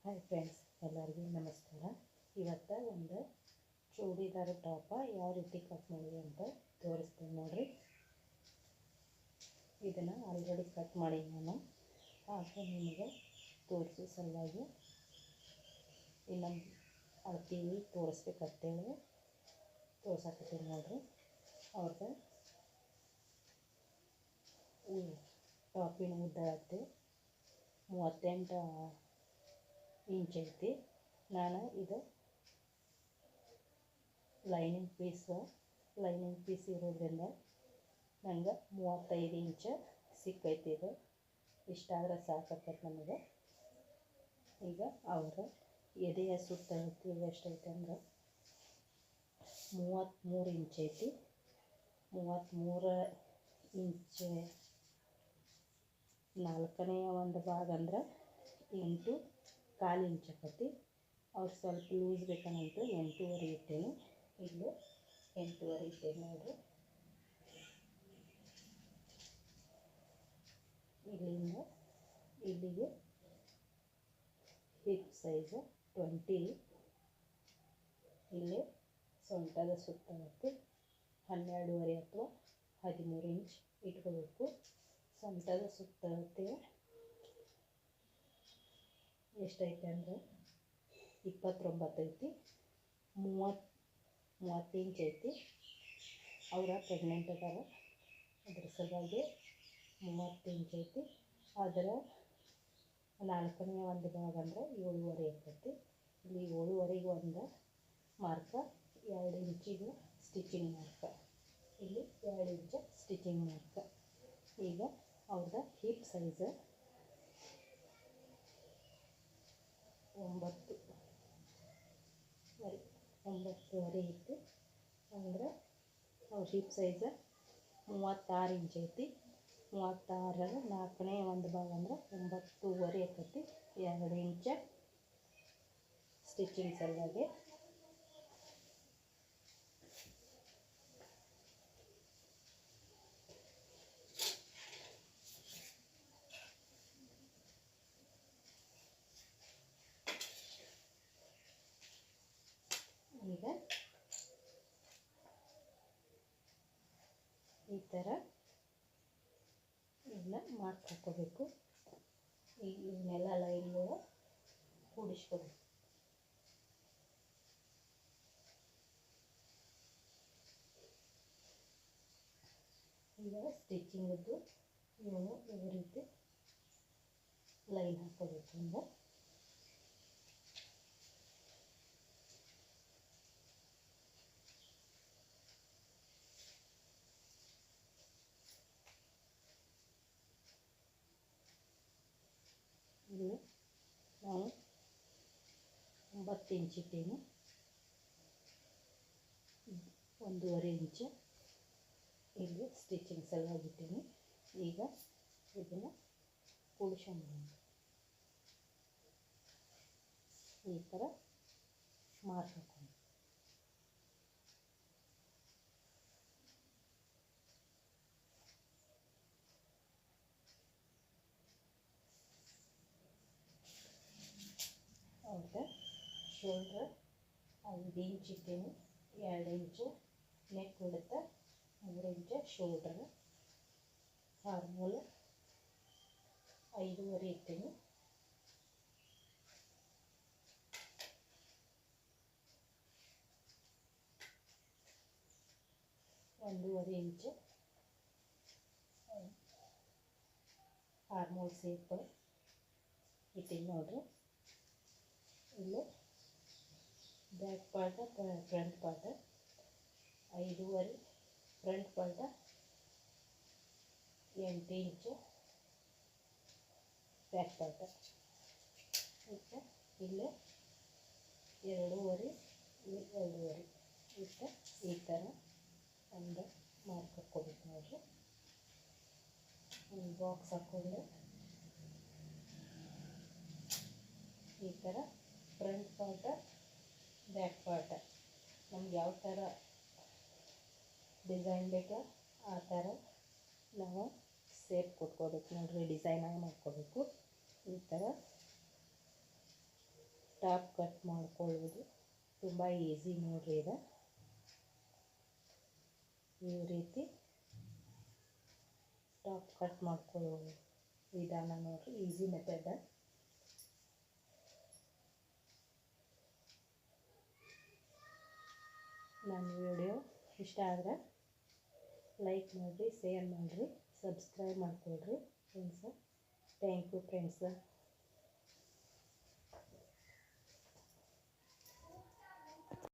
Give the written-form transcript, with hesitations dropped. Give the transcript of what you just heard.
Hi friends, ಎಲ್ಲರಿಗೂ ನಮಸ್ಕಾರ. ಇವತ್ತು ಒಂದು ಚೂಡಿದಾರ ಟಾಪ ಯಾವ ರೀತಿ ಕಟ್ ಮಾಡಿದೆ ಅಂತ ತೋರಿಸ್ತೀನಿ ನೋಡಿರಿ. ಇದನ್ನು ಆಲ್ರೆಡಿ ಕಟ್ ಮಾಡಿ ನಾನು ಆದರೆ ನಿಮಗೆ ತೋರಿಸೋ ಸಲುವಾಗಿ ಇನ್ನೊಂದು ಅಳ್ತೀವಿ ತೋರಿಸ್ಬೇಕಂತೇಳಿ ತೋರ್ಸಕತ್ತೀನಿ ನೋಡಿರಿ. ಅವ್ರದ್ದು ಟಾಪಿನ ಉದ್ದ ಐತಿ 38 ಇಂಚ್ ಐತಿ. ನಾನು ಇದು ಲೈನಿಂಗ್ ಪೀಸ್ ಇರೋದ್ರಿಂದ ನಂಗೆ 35 ಇಂಚ್ ಸಿಕ್ಕೈತಿ. ಇದು ಇಷ್ಟಾದ್ರೆ ಸಾಕಾಕೈತಿ ನಮಗೆ. ಈಗ ಅವರ ಎದೆಯ ಸುತ್ತಳತೆ ಎಷ್ಟೈತೆ ಅಂದ್ರೆ 33 ಇಂಚ್ ಐತಿ. 33 ಇಂಚ್ 4ನೇ ಒಂದು ಭಾಗ ಅಂದ್ರೆ 8.25 ಇಂಚ್ ಆಕತಿ. ಅವ್ರು ಸ್ವಲ್ಪ ಲೂಸ್ ಬೇಕಂತ 8.5 ಇಟ್ಟೇನೆ. ಇಲ್ಲಿ 8.5 ಇಟ್ಟೇನೆ ನೋಡಿರಿ. ಇಲ್ಲಿಂದ ಇಲ್ಲಿಗೆ ಹಿಪ್ ಸೈಜ್ 20. ಇಲ್ಲಿ ಸೊಂಟದ ಸುತ್ತಳತೆ 12.5 ಅಥವಾ 13 ಇಂಚ್ ಇಟ್ಕೋಬೇಕು. ಸೊಂಟದ ಸುತ್ತಳತೆ ಎಷ್ಟೈತೆ ಅಂದರೆ 29 ಐತಿ. 30 ಇಂಚ್ ಐತಿ. ಅವರ ಪ್ರೆಗ್ನೆಂಟ್ ಅದಾರ, ಅದ್ರ ಸಲುವಾಗಿ 30 ಇಂಚ್ ಐತಿ. ಅದರ 4ನೇ ಒಂದು ಭಾಗ ಅಂದ್ರೆ 7.5 ಆಕೈತಿ. ಇಲ್ಲಿ 7.5ಗೆ ಒಂದು ಮಾರ್ಕ, 2 ಇಂಚಿಗೆ ಸ್ಟಿಚಿಂಗ್ ಮಾರ್ಕ, ಇಲ್ಲಿ 2 ಇಂಚ್ ಸ್ಟಿಚಿಂಗ್ ಮಾರ್ಕ. ಈಗ ಅವ್ರದ್ದು ಹಿಪ್ ಸೈಜ್ 9.5 ಐತಿ. ಅಂದ್ರೆ ಅವ್ರ ಹಿಪ್ ಸೈಜ್ 36 ಇಂಚ್ ಐತಿ. 36 4ನೇ ಒಂದು ಭಾಗ ಅಂದ್ರೆ 9.5 ಆಕೈತಿ. 2 ಇಂಚ್ ಸ್ಟಿಚಿಂಗ್ ಸಲುವಾಗಿ. ಈಗ ಈ ಥರ ಇದನ್ನ ಮಾರ್ಕ್ ಹಾಕ್ಕೋಬೇಕು. ಇವನ್ನೆಲ್ಲ ಲೈನ್ಗಳು ಕೂಡಿಸ್ಕೋಬೇಕು. ಈಗ ಸ್ಟಿಚಿಂಗದ್ದು ಇವನು ಈ ರೀತಿ ಲೈನ್ ಹಾಕ್ಕೋಬೇಕು. ಅಂದ್ರೆ ಇಲ್ಲಿ ನಾವು 9 ಇಂಚ್ ಇಟ್ಟೀನಿ. 1.5 ಇಂಚ್ ಇಲ್ಲಿ ಸ್ಟಿಚಿಂಗ್ ಸಲುವಾಗಿ ಇಟ್ಟೀನಿ. ಈಗ ಇದನ್ನು ಕೂಡಿಸ್ಕೊಂಡು ಈ ಥರ ಮಾರ್ಕ್ ಹಾಕೊಂಡು ಅವ್ರಿಗೆ ಶೋಲ್ಡ್ರ್ 5 ಇಂಚ್ ಇಟ್ಟೀನಿ. 2 ಇಂಚು ನೆಕ್ ಬಿಡುತ್ತೆ, 3 ಇಂಚ್ ಶೋಲ್ಡ್ರ್. ಆರ್ಮೋಲ್ 5.5 ಇಟ್ಟೀನಿ. 1.5 ಇಂಚ್ ಆರ್ಮೋಲ್ ಸೇಪ್ ಇಟ್ಟೀನಿ ನೋಡ್ರಿ. ಇಲ್ಲಿ back part front part 5.5, front part 8 inch back part. ಇಟ್ಟು ಇಲ್ಲಿ 2.5, ಇಲ್ಲಿ 2.5 ಇಟ್ಟು ಈ ಥರ ಒಂದು ಮಾರ್ಕ್ ಹಾಕ್ಕೋಬೇಕು ನೋಡ್ರಿ. ಒಂದು ಬಾಕ್ಸ್ ಹಾಕ್ಕೊಂಡು ಈ ಥರ ಫ್ರಂಟ್ ಪಾರ್ಟ್ ಬ್ಯಾಕ್ ಪಾರ್ಟ್ ನಮ್ಗೆ ಯಾವ ಥರ ಡಿಸೈನ್ ಬೇಕೋ ಆ ಥರ ನಾವು ಸೇಪ್ ಕೊಟ್ಕೋಬೇಕು ನೋಡ್ರಿ. ಡಿಸೈನಾಗಿ ಮಾಡ್ಕೋಬೇಕು. ಈ ಥರ ಟಾಪ್ ಕಟ್ ಮಾಡ್ಕೊಳ್ಳೋದು ತುಂಬ ಈಸಿ ನೋಡಿರಿ. ಇದು ಈ ರೀತಿ ಟಾಪ್ ಕಟ್ ಮಾಡ್ಕೊಳ್ಳೋ ವಿಧಾನ ನೋಡಿರಿ, ಈಸಿ ಮೆಥಡ್. ನನ್ನ ವಿಡಿಯೋ ಇಷ್ಟ ಆದರೆ ಲೈಕ್ ಮಾಡಿರಿ, ಶೇರ್ ಮಾಡಿರಿ, ಸಬ್ಸ್ಕ್ರೈಬ್ ಮಾಡ್ಕೊಳ್ರಿ ಫ್ರೆಂಡ್ಸ. Thank you friends.